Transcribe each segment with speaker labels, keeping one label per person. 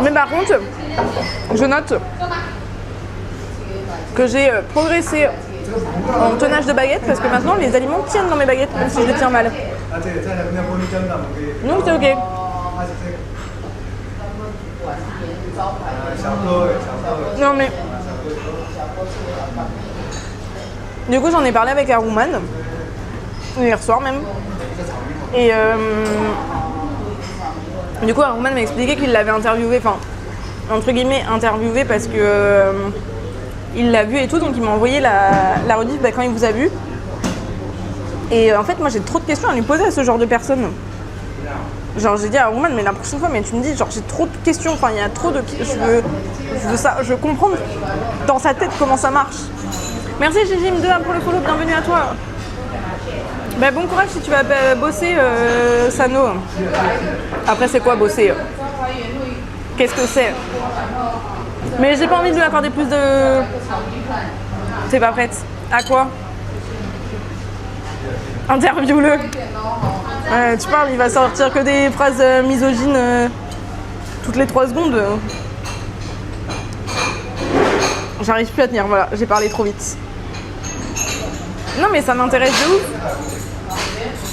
Speaker 1: Mais par contre, je note que j'ai progressé en tenage de baguette parce que maintenant les aliments tiennent dans mes baguettes même si je les tiens mal. Donc c'est ok. Non mais... Du coup j'en ai parlé avec Arouman, hier soir même. Et du coup Arouman m'a expliqué qu'il l'avait interviewé, enfin entre guillemets interviewé parce que il l'a vu et tout, donc il m'a envoyé la rediff quand il vous a vu. Et en fait moi j'ai trop de questions à lui poser à ce genre de personnes. Genre j'ai dit à Arouman, mais la prochaine fois, mais tu me dis genre j'ai trop de questions, enfin il y a trop de... Je veux ça, je veux comprendre dans sa tête comment ça marche. Merci Gigim2 pour le follow, bienvenue à toi. Bah, bon courage si tu vas bosser Sano. Après c'est quoi bosser? Qu'est-ce que c'est? Mais j'ai pas envie de lui accorder plus de... T'es pas prête? À quoi? Interview-le. Tu parles, il va sortir que des phrases misogynes toutes les 3 secondes. J'arrive plus à tenir, voilà, j'ai parlé trop vite. Non mais ça m'intéresse de ouf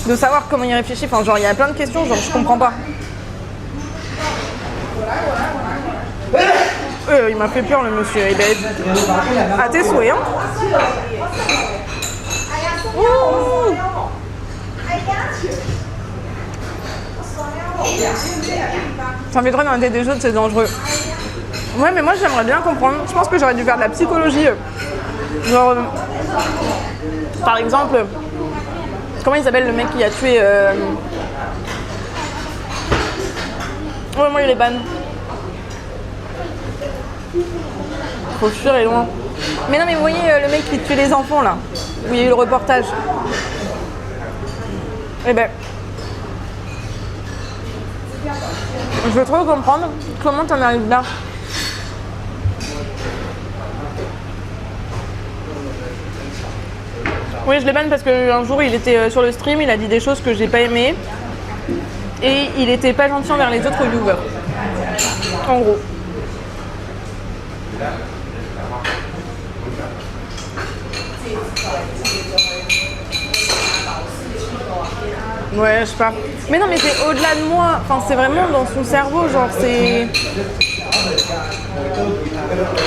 Speaker 1: de savoir comment il réfléchit, enfin genre il y a plein de questions, genre je comprends pas. Il m'a fait peur le monsieur, il est à tes souhaits hein. Ouh. Ça fait trop dans la tête des choses, c'est dangereux. Ouais mais moi j'aimerais bien comprendre, je pense que j'aurais dû faire de la psychologie. Genre, par exemple, comment il s'appelle le mec qui a tué Ouais moi il est ban. Faut fuir et loin. Mais non mais vous voyez le mec qui tue les enfants là, où il y a eu le reportage. Eh ben, je veux trop comprendre comment t'en arrives là. Oui, je l'ai ban parce qu'un jour il était sur le stream, il a dit des choses que j'ai pas aimées et il était pas gentil envers les autres viewers. En gros. Ouais, je sais pas. Mais non, mais c'est au-delà de moi. Enfin, c'est vraiment dans son cerveau, genre c'est...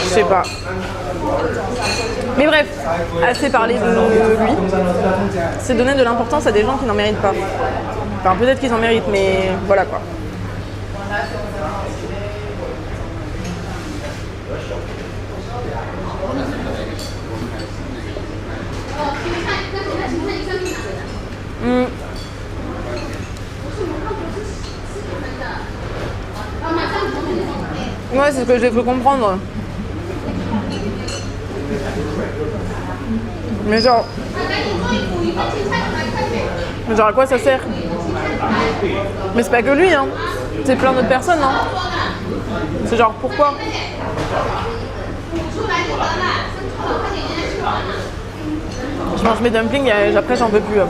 Speaker 1: Je sais pas. Mais bref, assez parlé de lui. C'est donner de l'importance à des gens qui n'en méritent pas. Enfin, peut-être qu'ils en méritent, mais voilà quoi. Ouais, c'est ce que j'ai cru comprendre. Mais genre à quoi ça sert? Mais c'est pas que lui, hein. C'est plein d'autres personnes, hein. C'est genre pourquoi? Je mange mes dumplings et après j'en peux plus.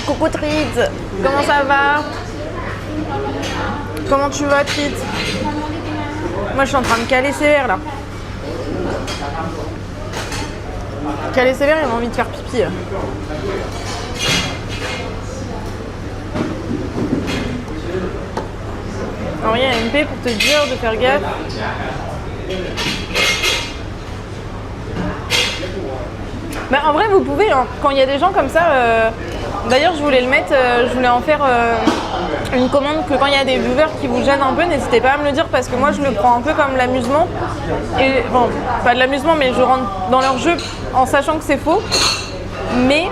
Speaker 1: Coucou Trit, comment ça va? Comment tu vas Trit? Moi je suis en train de caler sévère là. Caler sévère, il a envie de faire pipi. Alors il y a MP pour te dire de faire gaffe. Bah, en vrai vous pouvez, hein, quand il y a des gens comme ça, d'ailleurs je voulais le mettre, je voulais en faire une commande que quand il y a des viewers qui vous gênent un peu, n'hésitez pas à me le dire parce que moi je le prends un peu comme l'amusement. Et bon, pas de l'amusement mais je rentre dans leur jeu en sachant que c'est faux. Mais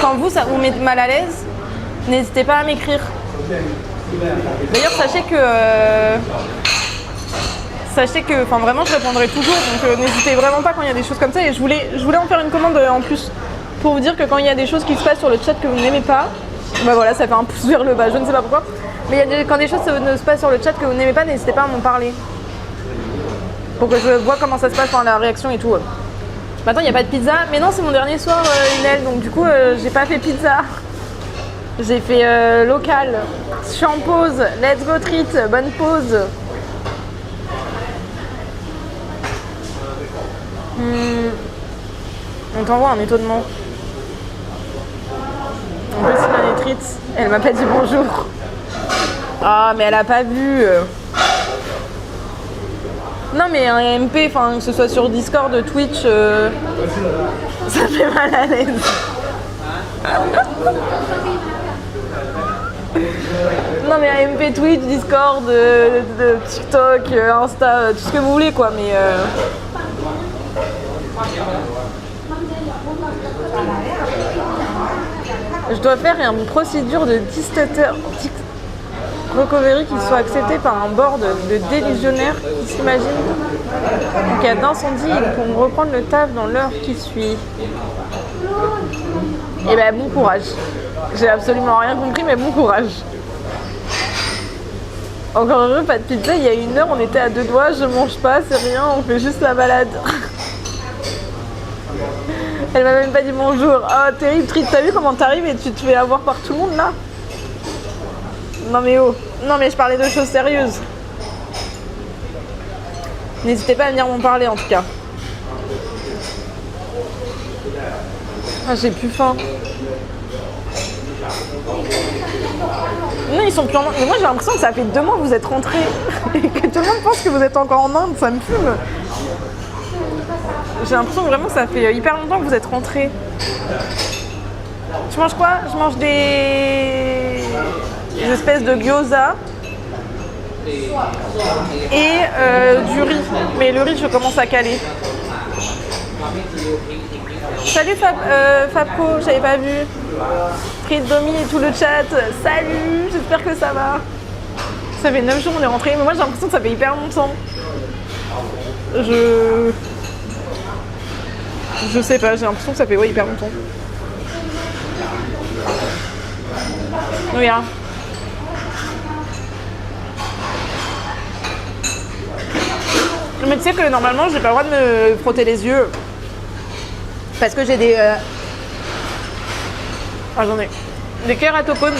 Speaker 1: quand vous, ça vous met mal à l'aise, n'hésitez pas à m'écrire. D'ailleurs sachez que, enfin vraiment je répondrai toujours, donc n'hésitez vraiment pas quand il y a des choses comme ça. Et je voulais en faire une commande en plus pour vous dire que quand il y a des choses qui se passent sur le chat que vous n'aimez pas, bah voilà, ça fait un pouce vers le bas, je ne sais pas pourquoi. Mais quand des choses ne se passent sur le chat que vous n'aimez pas, n'hésitez pas à m'en parler. Pour que je vois comment ça se passe pendant la réaction et tout. Maintenant, il n'y a pas de pizza. Mais non, c'est mon dernier soir, Inel. Donc, du coup, j'ai pas fait pizza. J'ai fait local. Je suis en pause. Let's go treat. Bonne pause. On t'envoie un étonnement. En plus, il est treat. Elle m'a pas dit bonjour. Ah, mais elle a pas vu. Non, mais un MP, enfin, que ce soit sur Discord, Twitch, ça fait mal à l'aise. Non, mais un MP Twitch, Discord, de TikTok, Insta, tout ce que vous voulez, quoi, mais. Je dois faire une procédure de dictateur. Recovery qui soit accepté par un board de délusionnaires qui s'imaginent qu'en cas d'incendie, ils pourront reprendre le taf dans l'heure qui suit. Et ben bon courage. J'ai absolument rien compris, mais bon courage. Encore heureux, pas de pizza. Il y a 1 heure, on était à 2 doigts. Je mange pas, c'est rien, on fait juste la balade. Elle m'a même pas dit bonjour. Oh, terrible, Trit, t'as vu comment t'arrives et tu te fais avoir par tout le monde là? Non mais oh, non mais je parlais de choses sérieuses. N'hésitez pas à venir m'en parler en tout cas. Ah, j'ai plus faim. Non, ils sont plus en Inde. Mais moi j'ai l'impression que ça fait 2 mois que vous êtes rentrés. Et que tout le monde pense que vous êtes encore en Inde, ça me fume. J'ai l'impression vraiment que ça fait hyper longtemps que vous êtes rentrés. Tu manges quoi? Je mange des espèces de gyoza et du riz. Mais le riz, je commence à caler. Salut Fabco, j'avais pas vu. Prise Domi et tout le chat. Salut, j'espère que ça va. Ça fait 9 jours on est rentré, mais moi j'ai l'impression que ça fait hyper longtemps. Je sais pas, j'ai l'impression que ça fait hyper longtemps. Oui, hein. Mais tu sais que normalement j'ai pas le droit de me frotter les yeux parce que j'ai des j'en ai des kératocones.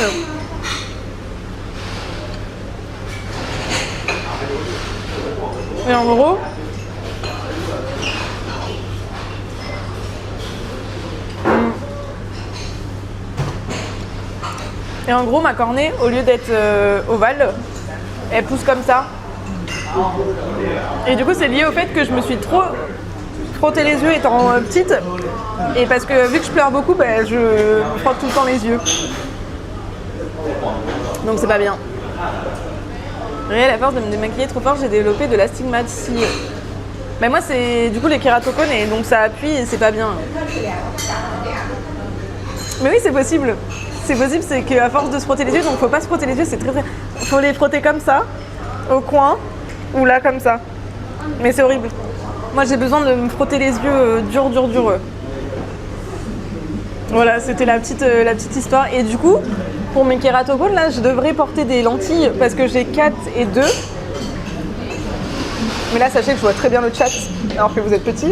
Speaker 1: Et en gros ma cornée, au lieu d'être ovale, elle pousse comme ça. Et du coup, c'est lié au fait que je me suis trop frotté les yeux étant petite. Et parce que vu que je pleure beaucoup, je me frotte tout le temps les yeux. Donc c'est pas bien. Réel, à force de me démaquiller trop fort, j'ai développé de l'astigmatie. Mais moi, c'est du coup les kératocones et donc ça appuie et c'est pas bien. Mais oui, c'est possible. C'est possible, c'est qu'à force de se frotter les yeux, donc faut pas se frotter les yeux, c'est très. Faut les frotter comme ça, au coin, ou là comme ça. Mais c'est horrible. Moi j'ai besoin de me frotter les yeux dur. Voilà, c'était la petite histoire. Et du coup, pour mes kératocones, là, je devrais porter des lentilles parce que j'ai 4 et 2. Mais là, sachez que je vois très bien le chat, alors que vous êtes petits.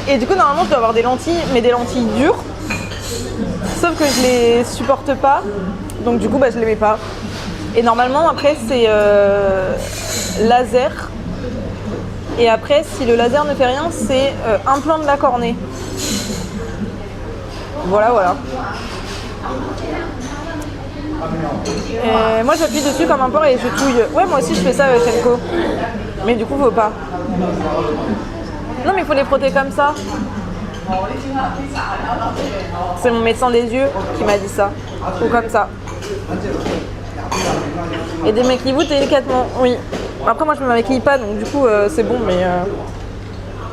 Speaker 1: Et du coup, normalement, je dois avoir des lentilles, mais des lentilles dures. Sauf que je les supporte pas. Donc du coup, je les mets pas. Et normalement, après, c'est laser. Et après, si le laser ne fait rien, c'est implant de la cornée. Voilà. Et moi, j'appuie dessus comme un porc et je touille. Ouais, moi aussi, je fais ça, Chenko. Mais du coup, faut pas. Non, mais il faut les frotter comme ça. C'est mon médecin des yeux qui m'a dit ça. Ou comme ça. Et démaquillez-vous délicatement. Oui. Après, moi, je me maquille pas, donc du coup, c'est bon,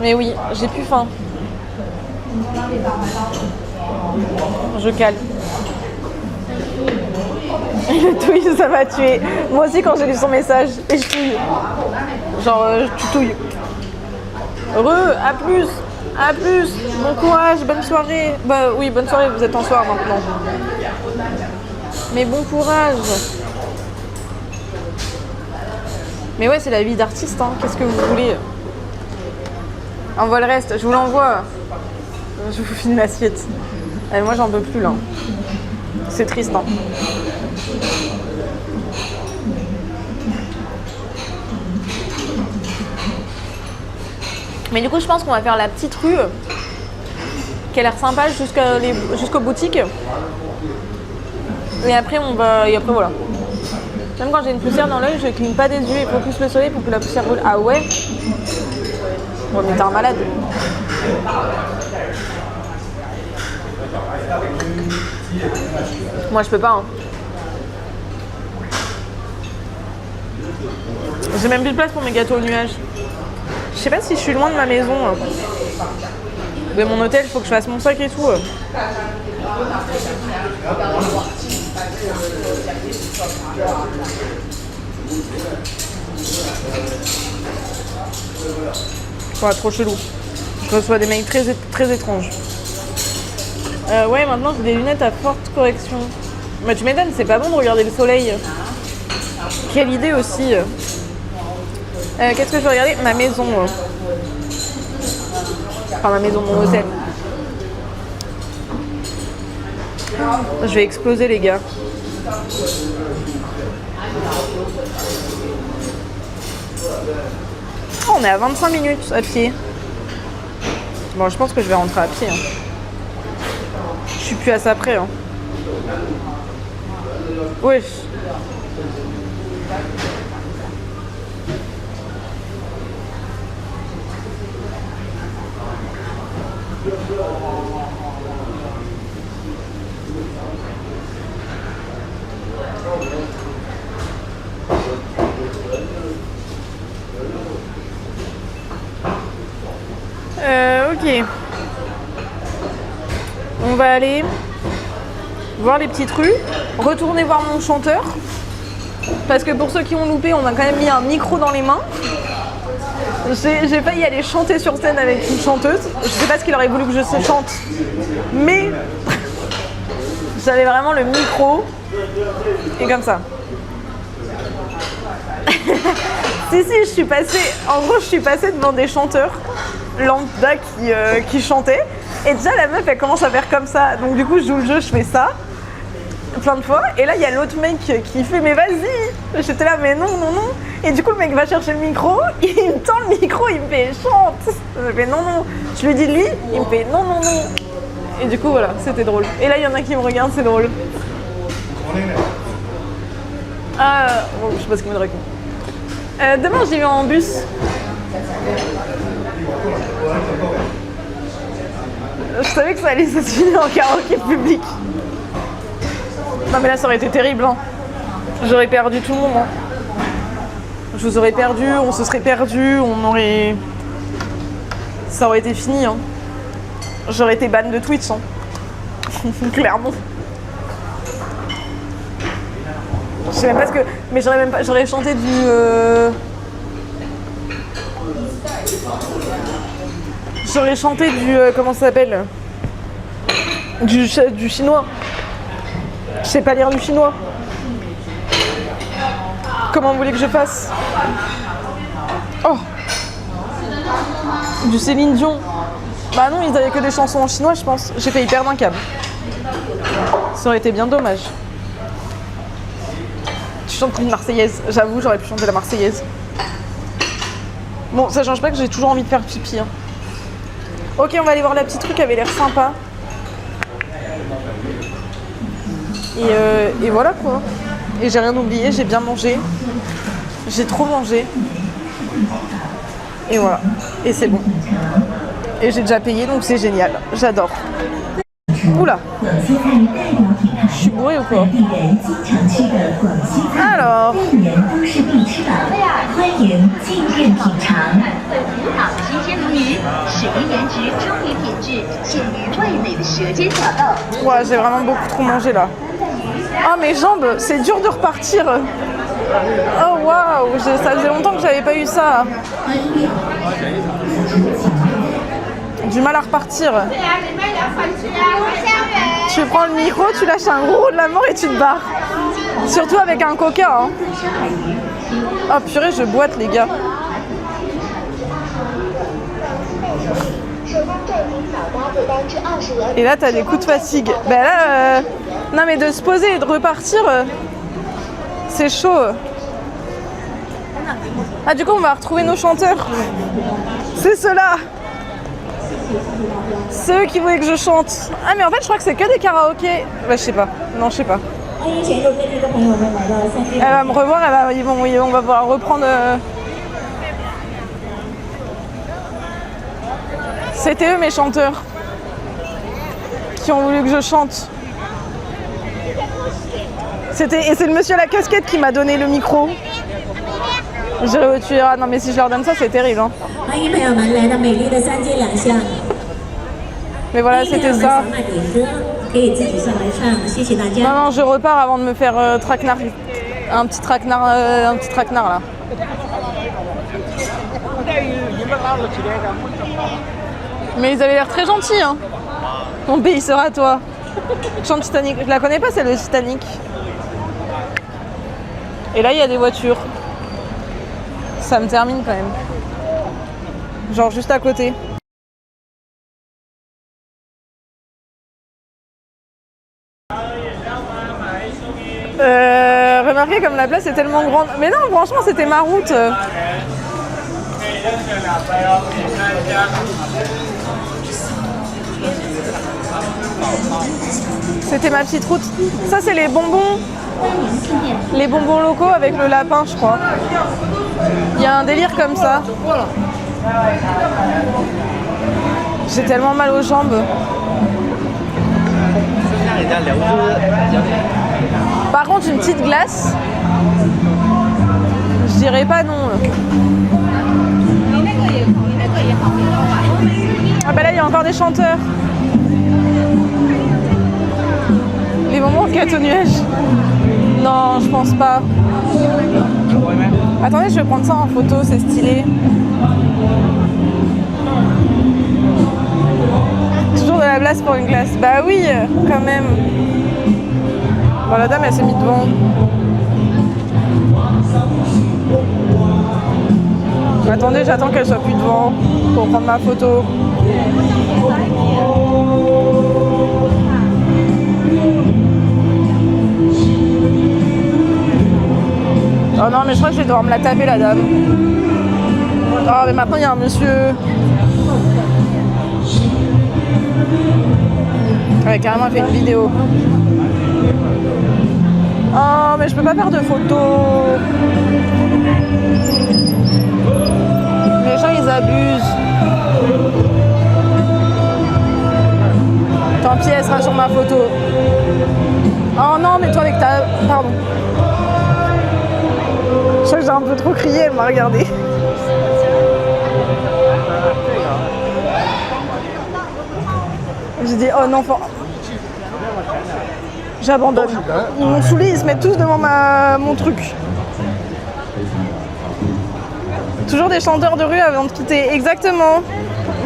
Speaker 1: mais oui, j'ai plus faim. Je cale. Le touille, ça m'a tué. Moi aussi, quand j'ai lu son message, et je touille. Genre, tu touilles. À plus. Bon courage, bonne soirée. Bah oui, bonne soirée, vous êtes en soir maintenant. Mais bon courage. Mais ouais, c'est la vie d'artiste, hein. Qu'est-ce que vous voulez? Envoie le reste, je vous l'envoie. Je vous filme l'assiette. Moi, j'en peux plus, là. C'est triste, hein. Mais du coup, je pense qu'on va faire la petite rue qui a l'air sympa jusqu'aux boutiques. Et après, voilà. Même quand j'ai une poussière dans l'œil, je cligne pas des yeux et focus le soleil pour que la poussière roule. Ah ouais? Ouais, mais t'es un malade. Moi, je peux pas. Hein. J'ai même plus de place pour mes gâteaux au nuage. Je sais pas si je suis loin de ma maison. De mon hôtel, il faut que je fasse mon sac et tout. Ouais, trop chelou. Je reçois des mails très, très étranges. Ouais, maintenant j'ai des lunettes à forte correction. Bah, tu m'étonnes, c'est pas bon de regarder le soleil. Quelle idée aussi. Qu'est-ce que je vais regarder? Ma maison. Enfin, ma maison, mon hôtel. Je vais exploser, les gars. Oh, on est à 25 minutes à pied. Bon, je pense que je vais rentrer à pied. Hein. Je suis plus à ça près. Hein. Wesh. Ok. On va aller voir les petites rues, retourner voir mon chanteur. Parce que pour ceux qui ont loupé, on a quand même mis un micro dans les mains. J'ai failli aller chanter sur scène avec une chanteuse. Je sais pas ce qu'il aurait voulu que je chante, mais j'avais vraiment le micro et comme ça. Si, je suis passée. En gros, je suis passée devant des chanteurs lambda qui chantaient. Et déjà, la meuf, elle commence à faire comme ça. Donc, du coup, je joue le jeu, je fais ça plein de fois. Et là, il y a l'autre mec qui fait mais vas-y. J'étais là, mais non. Et du coup, le mec va chercher le micro. Il me tend le micro, il me fait chante. Je fais non. Je lui dis lui, il me fait non. Et du coup, voilà, c'était drôle. Et là, il y en a qui me regardent, c'est drôle. Bon, je sais pas ce qu'il me raconte. Demain, j'y vais en bus. Je savais que ça allait se finir en karaoké public. Non mais là ça aurait été terrible. Hein. J'aurais perdu tout le monde. Hein. Je vous aurais perdu, on se serait perdu, ça aurait été fini. Hein. J'aurais été ban de Twitch. Hein. Clairement. Je sais même pas ce que. Mais j'aurais chanté J'aurais chanté comment ça s'appelle? Du chinois. Je sais pas lire du chinois. Comment vous voulez que je fasse? Oh! Du Céline Dion. Bah non, ils avaient que des chansons en chinois, je pense. J'ai failli perdre un câble. Ça aurait été bien dommage. Tu chantes une Marseillaise. J'avoue, j'aurais pu chanter la Marseillaise. Bon, ça change pas que j'ai toujours envie de faire pipi. Hein. Ok, on va aller voir la petite rue qui avait l'air sympa. Et voilà quoi. Et j'ai rien oublié, j'ai bien mangé. J'ai trop mangé. Et voilà. Et c'est bon. Et j'ai déjà payé, donc c'est génial. J'adore. Oula. Je suis bourrée ou quoi? Alors. Ouais, j'ai vraiment beaucoup trop mangé là. Oh mes jambes, c'est dur de repartir. Oh waouh, ça faisait longtemps que j'avais pas eu ça. Du mal à repartir. Tu prends le micro, tu lâches un gros de la mort et tu te barres. Surtout avec un coca. Hein. Oh purée, je boite les gars. Et là t'as des coups de fatigue. Ben là, non mais de se poser et de repartir, c'est chaud. Ah du coup on va retrouver nos chanteurs. C'est ceux-là. Ceux qui voulaient que je chante. Ah mais en fait je crois que c'est que des karaokés. Bah je sais pas. Non je sais pas. Elle va me revoir, on va pouvoir reprendre. C'était eux mes chanteurs qui ont voulu que je chante. Et c'est le monsieur à la casquette qui m'a donné le micro. J'irai tu diras, non mais si je leur donne ça c'est terrible hein. Mais voilà c'était ça. Non je repars avant de me faire traquenard. Un petit traquenard là. Mais ils avaient l'air très gentils hein. Mon pays sera toi. Chante Titanic. Je la connais pas celle de Titanic. Et là il y a des voitures. Ça me termine quand même. Genre juste à côté. Remarquez comme la place est tellement grande. Mais non franchement c'était ma route. C'était ma petite route. Ça c'est les bonbons. Les bonbons locaux avec le lapin je crois. Il y a un délire comme ça. J'ai tellement mal aux jambes. Par contre une petite glace, je dirais pas non. Ah bah là il y a encore des chanteurs. Les bonbons de gâteau nuage. Non je pense pas. Attendez je vais prendre ça en photo, c'est stylé. Toujours de la place pour une glace. Bah oui quand même. Bon la dame elle s'est mise devant. Attendez j'attends qu'elle soit plus devant pour prendre ma photo. Oh non mais je crois que je vais devoir me la taper la dame. Oh mais maintenant il y a un monsieur. Ouais carrément elle fait une vidéo. Oh mais je peux pas faire de photos. Les gens ils abusent. Tant pis elle sera sur ma photo. Oh non mais toi avec ta... Pardon. Je crois que j'ai un peu trop crié, elle m'a regardé. J'ai dit oh non, j'abandonne. Ils m'ont saoulé, ils se mettent tous devant mon truc. Toujours des chanteurs de rue avant de quitter, exactement.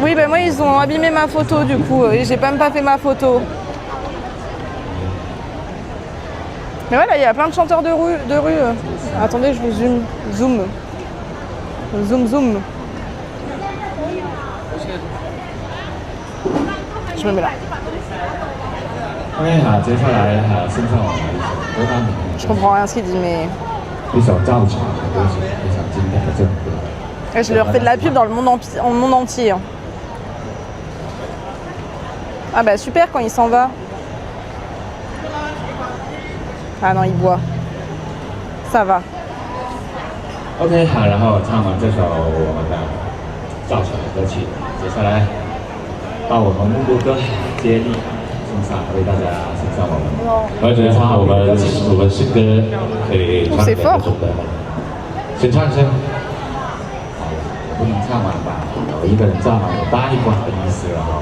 Speaker 1: Oui, ben moi ils ont abîmé ma photo du coup, et j'ai même pas fait ma photo. Mais voilà, il y a plein de chanteurs de rue. Attendez, je vous zoom. Zoom. Je me mets là. Je comprends rien à ce qu'il dit, mais... Et je leur fais de la pub dans le monde entier. Hein. Ah bah super quand il s'en va. Ah non, il boit. Ça va.
Speaker 2: OK， 好，然后唱完这首我们的造船的歌曲，接下来把我们木歌接力送上，为大家送上我们。而且唱我们诗歌可以唱两个种的，先唱一声。不能唱完吧？我一个人唱完，我答应不好意思了哈。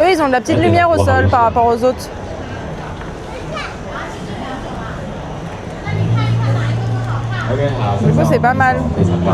Speaker 1: Eux, ils ont de la petite lumière au sol par rapport aux autres. Du coup, c'est pas mal.